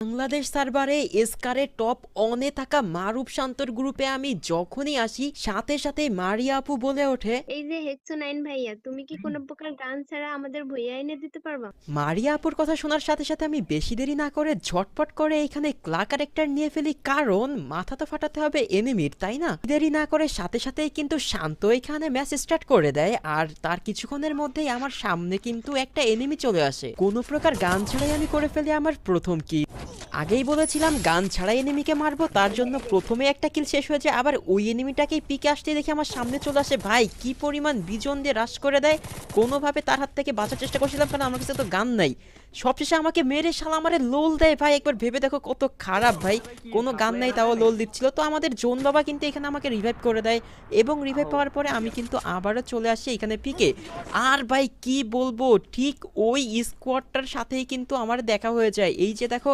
বাংলাদেশ সার্ভারে এসকারে টপ অনে থাকা মারুফ শান্তর গ্রুপে আমি যখনই আসি সাথে সাথে মারিয়া আপু বলে ওঠে। এই যে হেক্সো নাইন ভাইয়া, তুমি কি কোনো প্রকার গান ছাড়া আমাদের ভইয়া এনে দিতে পারবা? মারিয়া আপুর কথা শোনার সাথে সাথে আমি বেশি দেরি না করে ঝটপট করে এখানে ক্লা ক্যারেক্টার নিয়ে ফেলি, কারণ মাথা তো ফাটাতে হবে এনিমির, তাই না? দেরি না করে সাথে সাথেই কিন্তু শান্ত এখানে ম্যাচ স্টার্ট করে দেয়, আর তার কিছুক্ষণের মধ্যেই আমার সামনে কিন্তু একটা এনিমি চলে আসে। কোনো প্রকার গান ছাড়াই আমি করে ফেলি আমার প্রথম কিল। আগেই বলেছিলাম গান ছাড়াই এনিমিকে মারবো, তার জন্য প্রথমে একটা কিল শেষ হয়েছে, আবার ওই এনিমিটাকেই পিকে আসতে দেখে আমার সামনে চলে আসে। ভাই কি পরিমাণ বিজন দিয়ে রাশ করে দেয়, কোনোভাবে তার হাত থেকে বাঁচার চেষ্টা করছিলাম কারণ আমার কাছে তো গান নাই। সবশেষে আমাকে মেরে শালা আমারে লোল দেয়। ভাই একবার ভেবে দেখো কত খারাপ ভাই, কোনো গান নাই তাও লোল দিচ্ছিল। তো আমাদের জোন বাবা কিন্তু এখানে আমাকে রিভাইভ করে দেয়, এবং রিভাইভ পাওয়ার পরে আমি কিন্তু আবারও চলে আসি এখানে পিকে। আর ভাই কি বলবো, ঠিক ওই স্কোয়াডটার সাথেই কিন্তু আমার দেখা হয়ে যায়। এই যে দেখো